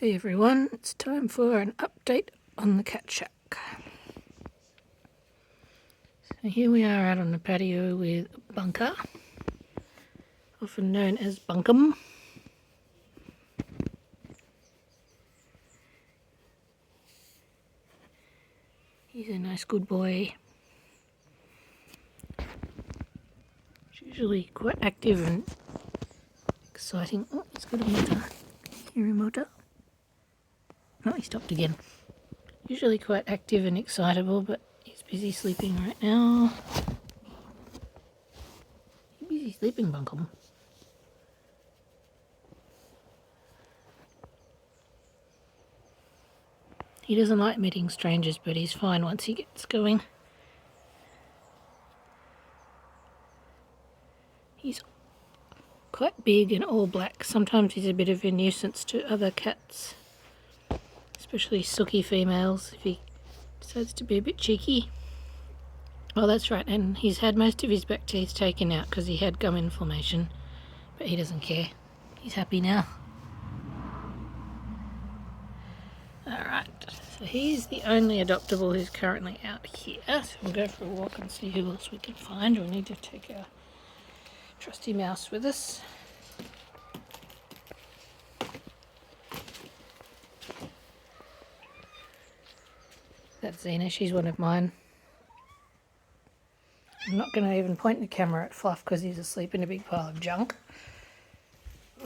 Hey everyone, it's time for an update on the cat shack. So here we are out on the patio with Bunker, often known as Bunkum. He's a nice good boy. He's usually quite active and exciting. Oh, he's got a motor. Hear a motor? Oh, he stopped again. Usually quite active and excitable, but he's busy sleeping right now. You're busy sleeping, Bunkum. He doesn't like meeting strangers, but he's fine once he gets going. He's quite big and all black. Sometimes he's a bit of a nuisance to other cats, especially sooky females, if he decides to be a bit cheeky. Oh, that's right, and he's had most of his back teeth taken out because he had gum inflammation, but he doesn't care. He's happy now. Alright, so he's the only adoptable who's currently out here, so we'll go for a walk and see who else we can find. We need to take our trusty mouse with us. That's Xena, she's one of mine. I'm not going to even point the camera at Fluff because he's asleep in a big pile of junk.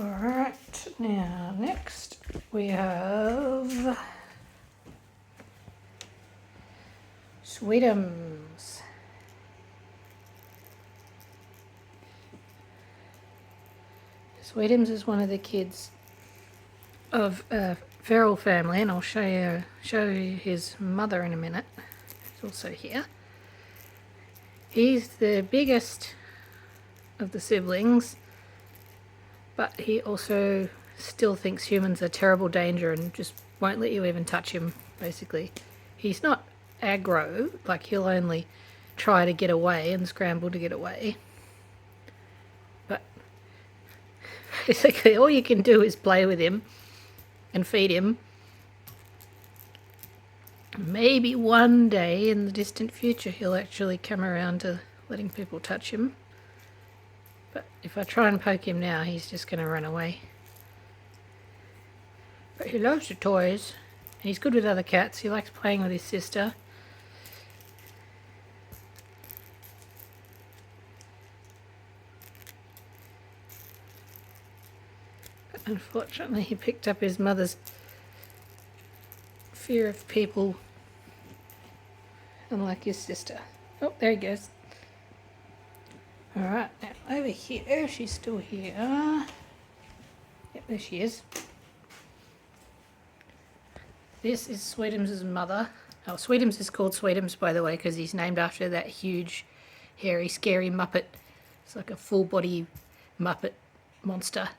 Alright, now next we have Sweetums. Sweetums is one of the kids of a feral family, and I'll show you his mother in a minute. He's also here. He's the biggest of the siblings, but he also still thinks humans are terrible danger and just won't let you even touch him, basically. He's not aggro, like he'll only try to get away and scramble to get away. But basically all you can do is play with him and feed him. Maybe one day in the distant future he'll actually come around to letting people touch him. But if I try and poke him now, he's just going to run away. But he loves the toys. And he's good with other cats. He likes playing with his sister. But unfortunately, he picked up his mother's fear of people, unlike his sister. Oh, there he goes. Alright, now over here, she's still here. Yep, there she is. This is Sweetums' mother. Oh, Sweetums is called Sweetums, by the way, because he's named after that huge, hairy, scary Muppet. It's like a full-body Muppet monster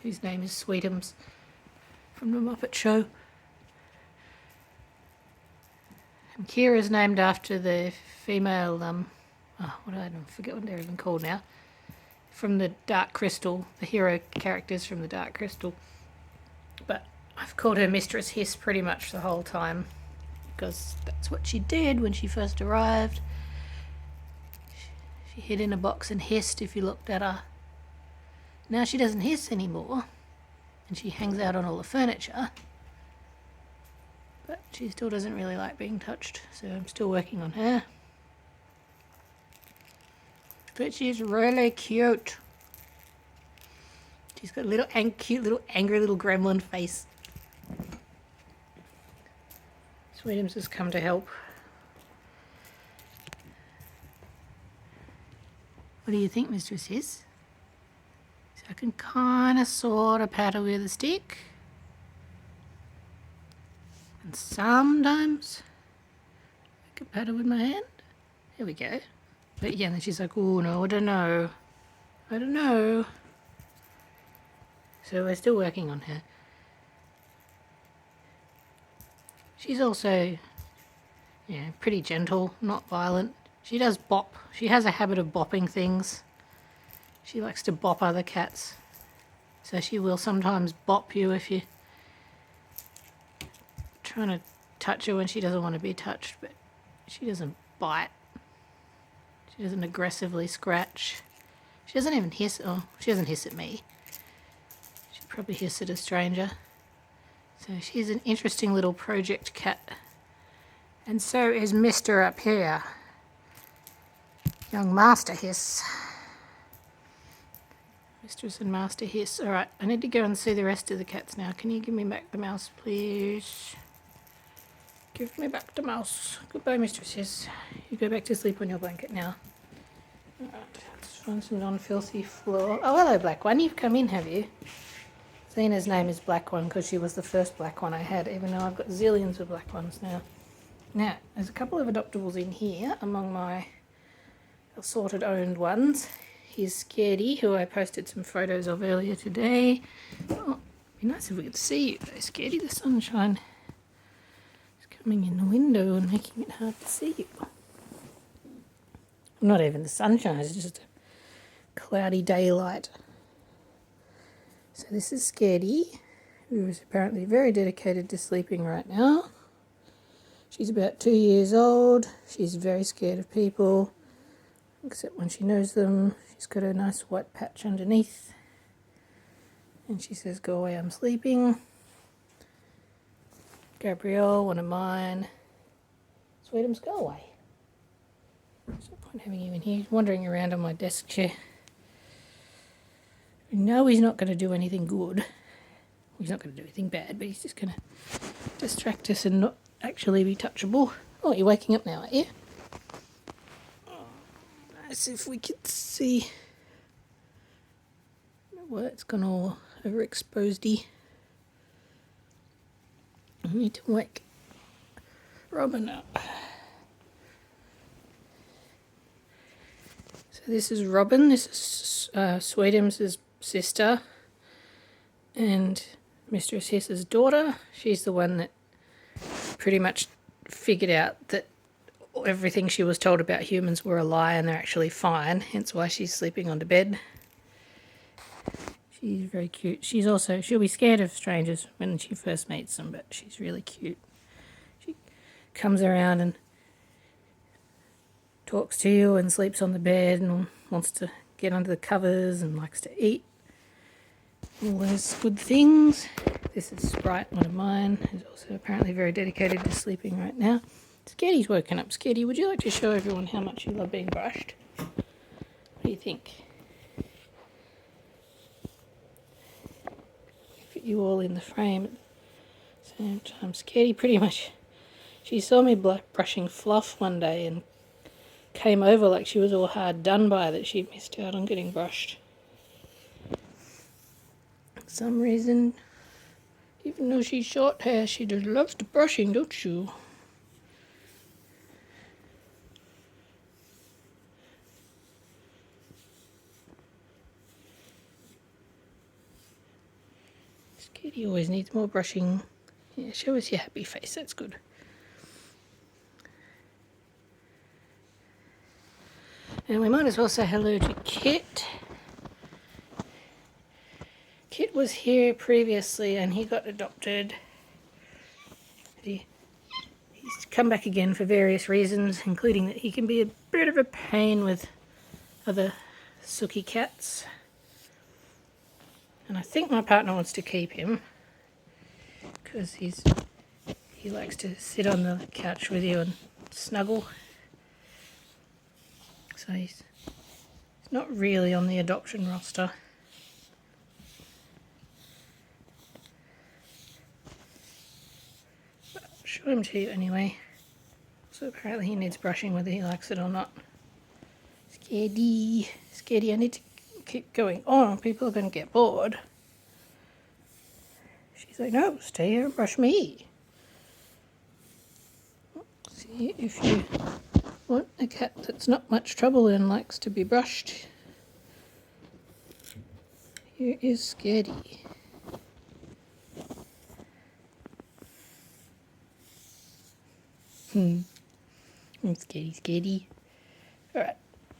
whose name is Sweetums from the Muppet Show. And Kira's named after the female, I forget what they're even called now, from the Dark Crystal, the hero characters from the Dark Crystal. But I've called her Mistress Hiss pretty much the whole time, because that's what she did when she first arrived. She hid in a box and hissed if you looked at her. Now she doesn't hiss anymore, and she hangs out on all the furniture. But she still doesn't really like being touched, so I'm still working on her. But she's really cute. She's got a little cute little angry little gremlin face. Sweetums has come to help. What do you think, Mistress Hiss? So I can kind of sort of pat her with a stick. And sometimes I can pat her with my hand. There we go. But yeah, then she's like, oh no, I don't know. I don't know. So we're still working on her. She's also, pretty gentle, not violent. She does bop. She has a habit of bopping things. She likes to bop other cats. So she will sometimes bop you if you trying to touch her when she doesn't want to be touched, but she doesn't bite. She doesn't aggressively scratch. She doesn't even hiss. Oh, she doesn't hiss at me. She'd probably hiss at a stranger. So she's an interesting little project cat. And so is Mr. up here. Young Master Hiss. Mistress and Master Hiss. Alright, I need to go and see the rest of the cats now. Can you give me back the mouse, please? Give me back the mouse. Goodbye, Mistress Hiss. You go back to sleep on your blanket now. Alright, let's find some non-filthy floor. Oh, hello, Black One. You've come in, have you? Zena's name is Black One because she was the first black one I had, even though I've got zillions of black ones now. Now, there's a couple of adoptables in here among my assorted owned ones. Here's Scaredy, who I posted some photos of earlier today. Oh, it'd be nice if we could see you though, Scaredy. The sunshine is coming in the window and making it hard to see you. Not even the sunshine, it's just a cloudy daylight. So this is Scaredy, who is apparently very dedicated to sleeping right now. She's about 2 years old. She's very scared of people, except when she knows them. She's got a nice white patch underneath. And she says, go away, I'm sleeping. Gabrielle, one of mine. Sweetums, go away. There's no point having you in here. He's wandering around on my desk chair. We know he's not going to do anything good. He's not going to do anything bad, but he's just going to distract us and not actually be touchable. Oh, you're waking up now, aren't you? Oh, nice if we could see. Well, it's gone all overexposed-y. I need to wake Robin up. So this is Robin. This is Sweetums' sister and Mistress Hiss's daughter. She's the one that pretty much figured out that everything she was told about humans were a lie and they're actually fine, hence why she's sleeping on the bed. She's very cute. She'll be scared of strangers when she first meets them, but she's really cute. She comes around and talks to you and sleeps on the bed and wants to get under the covers and likes to eat. All those good things. This is Sprite, one of mine, who's also apparently very dedicated to sleeping right now. Scaredy's woken up. Scaredy, would you like to show everyone how much you love being brushed? What do you think? Fit you all in the frame at the same time. Scaredy pretty much, she saw me brushing Fluff one day and came over like she was all hard done by that she missed out on getting brushed. For some reason, even though she's short hair, she just loves the brushing, don't you? Scaredy always needs more brushing. Yeah, show us your happy face, that's good. And we might as well say hello to Kit. Kit was here previously and he got adopted. He's come back again for various reasons, including that he can be a bit of a pain with other sooky cats. And I think my partner wants to keep him because he likes to sit on the couch with you and snuggle. So he's not really on the adoption roster. But I'll show him to you anyway. So apparently he needs brushing whether he likes it or not. Scaredy, Scaredy, I need to keep going on. People are going to get bored. She's like, no, stay here and brush me. See if you want a cat that's not much trouble and likes to be brushed. Here is Scaredy. Scaredy, Scaredy. Alright,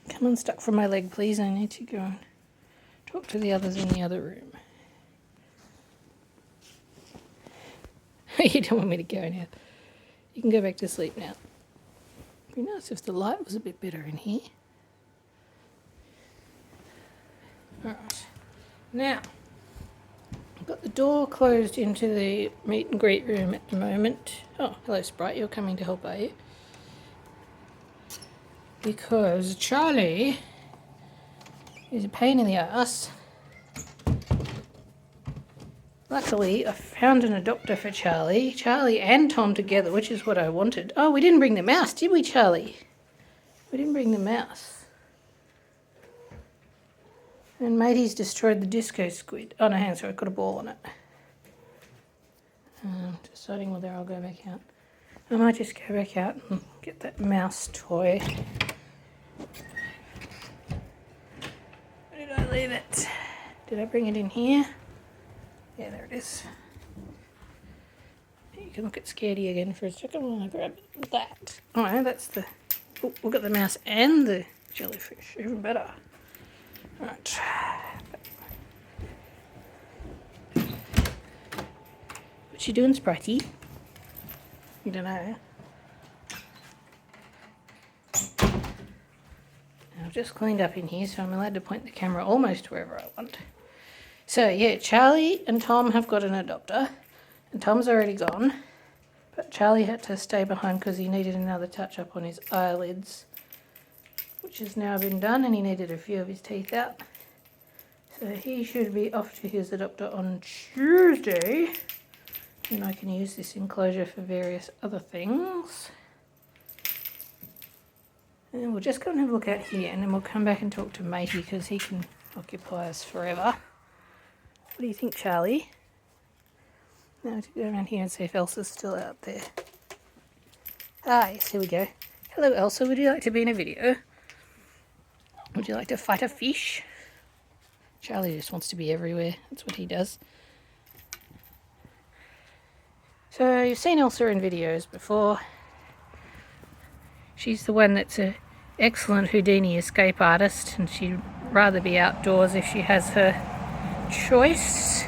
come unstuck from my leg, please. I need to go and talk to the others in the other room. You don't want me to go now. You can go back to sleep now. It'd be nice if the light was a bit better in here. Alright. Now, I've got the door closed into the meet and greet room at the moment. Oh, hello Sprite, you're coming to help, are you? Because Charlie is a pain in the ass. Luckily, I found an adopter for Charlie. Charlie and Tom together, which is what I wanted. Oh, we didn't bring the mouse, did we, Charlie? We didn't bring the mouse. And Matey's destroyed the disco squid. Oh, no, hang on, sorry, I've got a ball on it. Deciding whether I'll go back out. I might just go back out and get that mouse toy. Where did I leave it? Did I bring it in here? Yeah, there it is. You can look at Scaredy again for a second while I grab that. Oh, no, that's the... Oh, we've got the mouse and the jellyfish. Even better. Right. What you doing, Spritey? You don't know. I've just cleaned up in here, so I'm allowed to point the camera almost wherever I want. So, yeah, Charlie and Tom have got an adopter, and Tom's already gone, but Charlie had to stay behind because he needed another touch-up on his eyelids, which has now been done, and he needed a few of his teeth out. So he should be off to his adopter on Tuesday, and I can use this enclosure for various other things. And we'll just go and have a look out here, and then we'll come back and talk to Matey because he can occupy us forever. What do you think, Charlie? Now to go around here and see if Elsa's still out there. Ah, yes, here we go. Hello, Elsa. Would you like to be in a video? Would you like to fight a fish? Charlie just wants to be everywhere. That's what he does. So, you've seen Elsa in videos before. She's the one that's an excellent Houdini escape artist, and she'd rather be outdoors if she has her choice.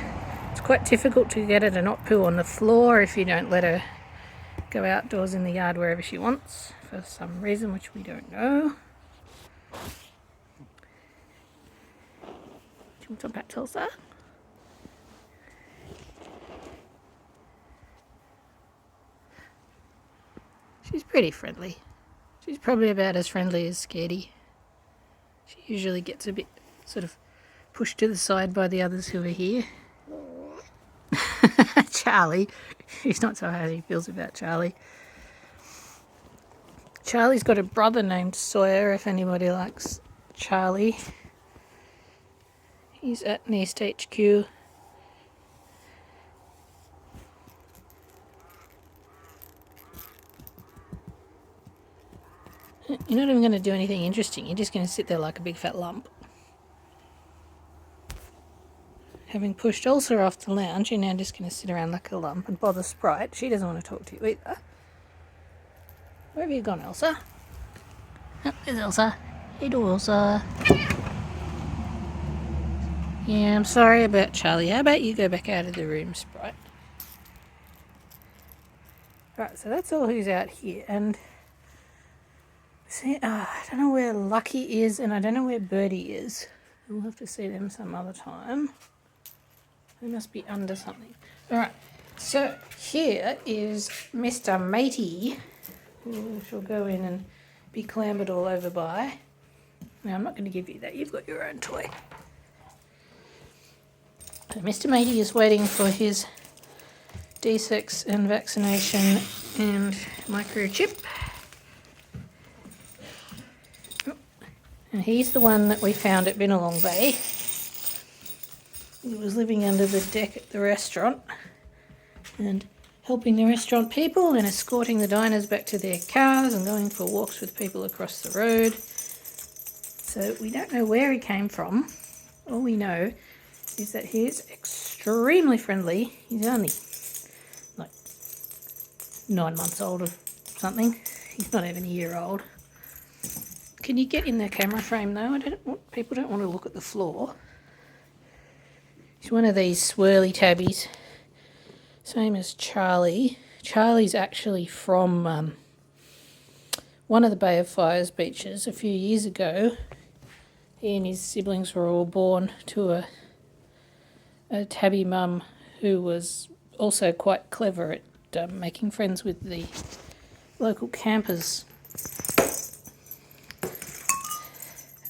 It's quite difficult to get her to not poo on the floor if you don't let her go outdoors in the yard wherever she wants, for some reason which we don't know. Do you want some pets, Elsa? She's pretty friendly. She's probably about as friendly as Scaredy. She usually gets a bit sort of pushed to the side by the others who are here. Charlie. She's not so how she feels about Charlie. Charlie's got a brother named Sawyer, if anybody likes Charlie. He's at Nest HQ. You're not even going to do anything interesting. You're just going to sit there like a big fat lump. Having pushed Elsa off the lounge, you're now just going to sit around like a lump and bother Sprite. She doesn't want to talk to you either. Where have you gone, Elsa? Oh, there's Elsa. Hey, do Elsa. Yeah, I'm sorry about Charlie. How about you go back out of the room, Sprite? Right, so that's all who's out here. And see, I don't know where Lucky is, and I don't know where Birdie is. We'll have to see them some other time. They must be under something. Alright, so here is Mr. Matey, who shall go in and be clambered all over by. Now, I'm not going to give you that. You've got your own toy. So Mr. Matey is waiting for his D6 and vaccination and microchip. And he's the one that we found at Binalong Bay. He was living under the deck at the restaurant and helping the restaurant people and escorting the diners back to their cars and going for walks with people across the road. So we don't know where he came from. All we know is that he's extremely friendly. He's only like 9 months old or something. He's not even a year old. Can you get in the camera frame though? People don't want to look at the floor. He's one of these swirly tabbies. Same as Charlie. Charlie's actually from one of the Bay of Fires beaches a few years ago. He and his siblings were all born to a tabby mum who was also quite clever at making friends with the local campers.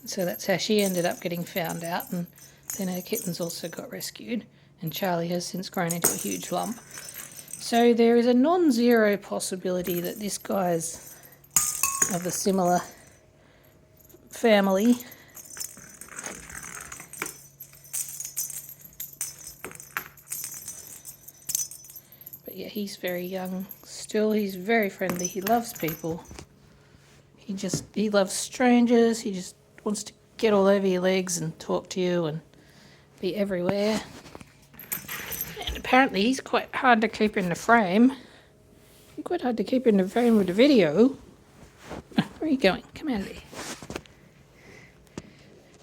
And so that's how she ended up getting found out, and then her kittens also got rescued, and Charlie has since grown into a huge lump. So there is a non-zero possibility that this guy's of a similar family. But yeah, he's very young still. He's very friendly. He loves people. He loves strangers. He just wants to get all over your legs and talk to you and be everywhere. And apparently he's quite hard to keep in the frame. He's quite hard to keep in the frame with the video. Where are you going? Come out of there.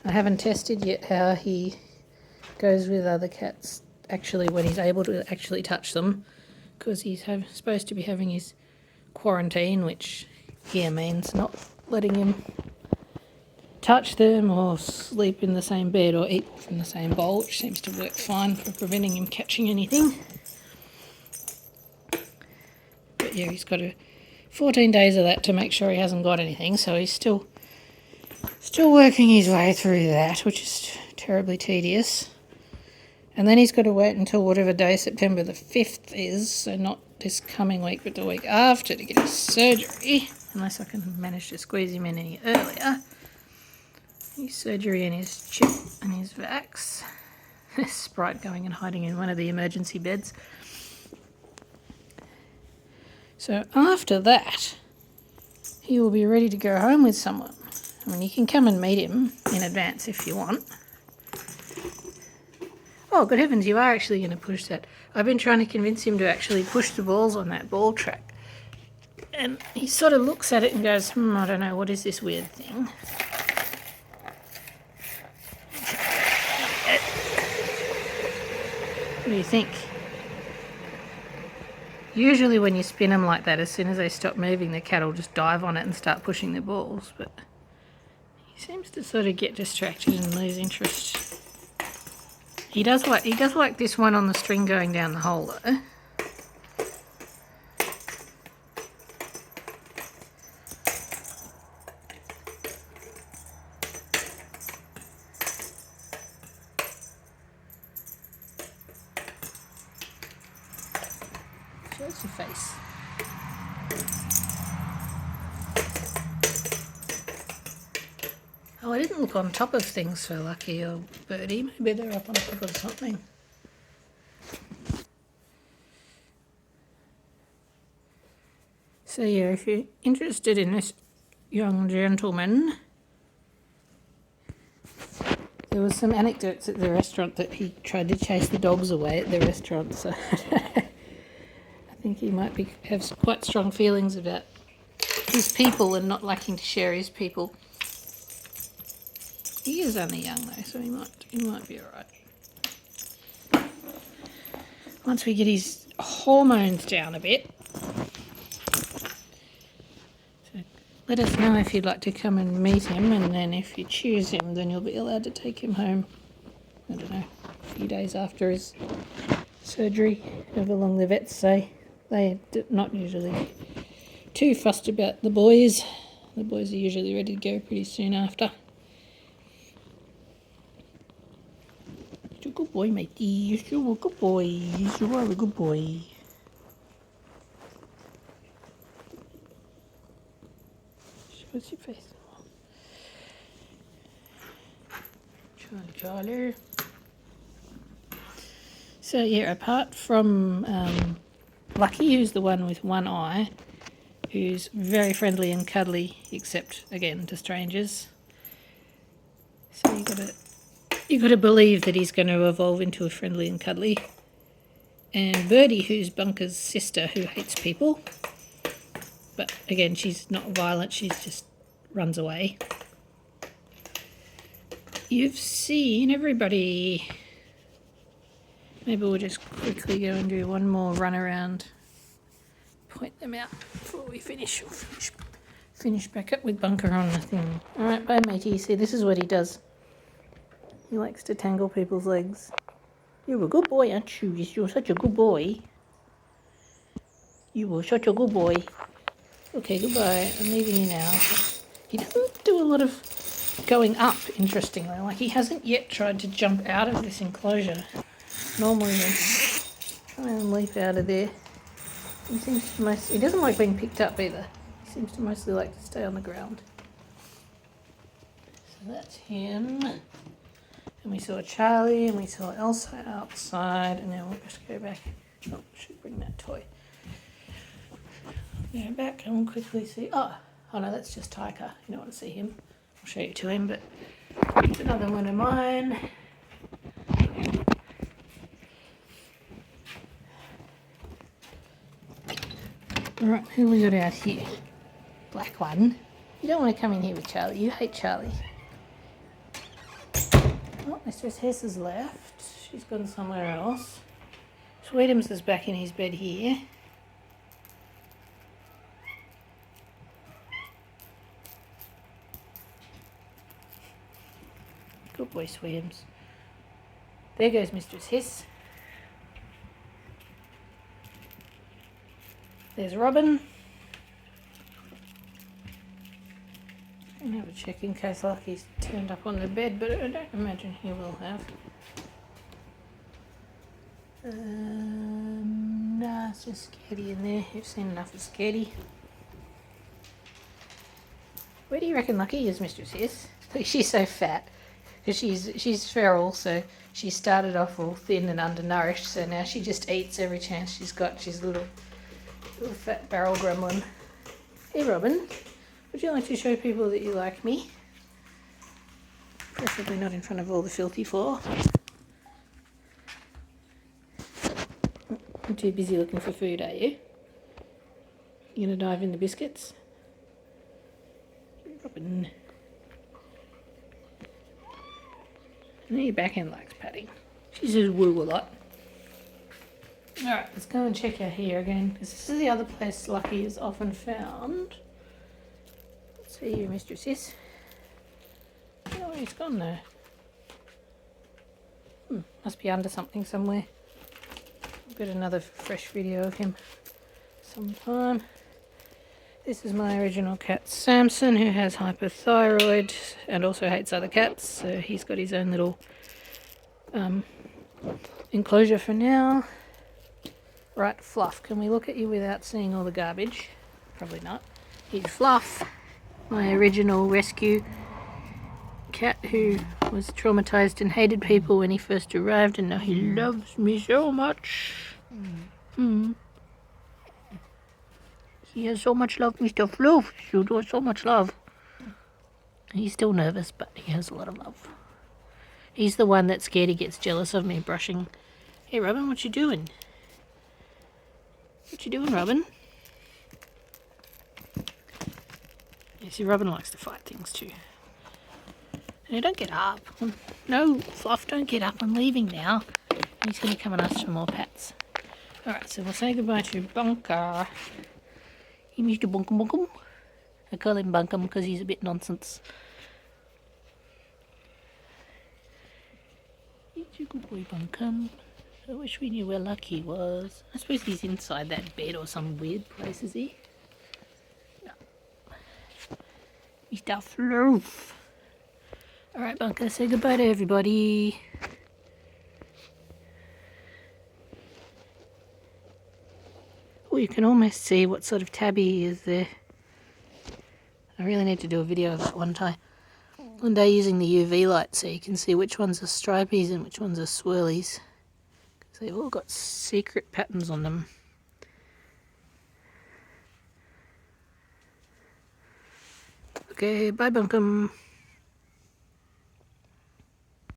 I haven't tested yet how he goes with other cats, actually, when he's able to actually touch them, because he's supposed to be having his quarantine, which here means not letting him touch them or sleep in the same bed or eat from the same bowl, which seems to work fine for preventing him catching anything. But yeah, he's got 14 days of that to make sure he hasn't got anything, so he's still working his way through that, which is terribly tedious. And then he's got to wait until whatever day September the 5th is, so not this coming week but the week after, to get his surgery, unless I can manage to squeeze him in any earlier. His surgery and his chip and his vax. Sprite going and hiding in one of the emergency beds. So after that, he will be ready to go home with someone. I mean, you can come and meet him in advance if you want. Oh, good heavens, you are actually going to push that. I've been trying to convince him to actually push the balls on that ball track. And he sort of looks at it and goes, I don't know, what is this weird thing? What do you think? Usually when you spin them like that, as soon as they stop moving, the cat will just dive on it and start pushing the balls. But he seems to sort of get distracted and lose interest. He does like this one on the string going down the hole though. Shows your face. Oh, I didn't look on top of things for Lucky or Birdie. Maybe they're up on top of something. So yeah, if you're interested in this young gentleman, there was some anecdotes at the restaurant that he tried to chase the dogs away at the restaurant, so I think he might have quite strong feelings about his people and not liking to share his people. He is only young though, so he might be alright. Once we get his hormones down a bit. So let us know if you'd like to come and meet him, and then if you choose him, then you'll be allowed to take him home, I don't know, a few days after his surgery, however long the vets say. They're not usually too fussed about the boys. The boys are usually ready to go pretty soon after. You're a good boy, matey. You're a good boy. You are a good boy. Show us your face. Charlie. So yeah, apart from Lucky, who's the one with one eye, who's very friendly and cuddly, except again to strangers. So you got to believe that he's going to evolve into a friendly and cuddly. And Birdie, who's Bunker's sister, who hates people. But again, she's not violent, she just runs away. You've seen everybody. Maybe we'll just quickly go and do one more run around. Point them out before we finish. Finish back up with Bunker on the thing. Alright, bye matey. See, this is what he does. He likes to tangle people's legs. You're a good boy, aren't you? You're such a good boy. You were such a good boy. Okay, goodbye. I'm leaving you now. He doesn't do a lot of going up, interestingly. Like, he hasn't yet tried to jump out of this enclosure. Normally, he'll try and leap out of there. He doesn't like being picked up either. He seems to mostly like to stay on the ground. So that's him. And we saw Charlie and we saw Elsa outside, and now we'll just go back. Oh, I should bring that toy. Go back and we'll quickly see. Oh no, that's just Taika. You don't want to see him. I'll show you to him, but it's another one of mine. Alright, who we got out here? Black one. You don't want to come in here with Charlie. You hate Charlie. Oh, Mistress Hiss has left. She's gone somewhere else. Sweetums is back in his bed here. Good boy, Sweetums. There goes Mistress Hiss. There's Robin. I'm going to have a check in case Lucky's turned up on the bed, but I don't imagine he will have. Nah, it's just Scaredy in there. You've seen enough of Scaredy. Where do you reckon Lucky is, Mistress Hiss? She's so fat. Because she's feral, so she started off all thin and undernourished, so now she just eats every chance she's got. She's a little fat barrel gremlin. Hey Robin, would you like to show people that you like me? Preferably not in front of all the filthy floor. I'm too busy looking for food, are you? You gonna dive in the biscuits? Robin. I know your backhand likes patting. She says woo a lot. Alright, let's go and check out here again, because this is the other place Lucky is often found. Let's see you, Mistress Hiss. Oh, he's gone there. Must be under something somewhere. I'll get another fresh video of him sometime. This is my original cat Samson, who has hypothyroid and also hates other cats, so he's got his own little enclosure for now. Right, Fluff, can we look at you without seeing all the garbage? Probably not. Here's Fluff, my original rescue cat who was traumatized and hated people when he first arrived, and now he loves me so much. He has so much love, Mr. Fluff. You do so much love. He's still nervous, but he has a lot of love. He's the one that's scared he gets jealous of me brushing. Hey, Robin, what you doing? What you doing, Robin? You see, Robin likes to fight things too. No, don't get up. No, Fluff, don't get up. I'm leaving now. He's going to come and ask for more pats. Alright, so we'll say goodbye to Bunker. He Mr. Bunkum Bunkum. I call him Bunkum because he's a bit nonsense. He's a good boy, Bunkum. I wish we knew where Lucky was. I suppose he's inside that bed or some weird place, is he? No. Mr. Fluff. Alright, Bunker, say goodbye to everybody. Oh, you can almost see what sort of tabby he is there. I really need to do a video of that one day using the UV light so you can see which ones are stripies and which ones are swirlies. Because they've all got secret patterns on them. Okay, bye Bunkum.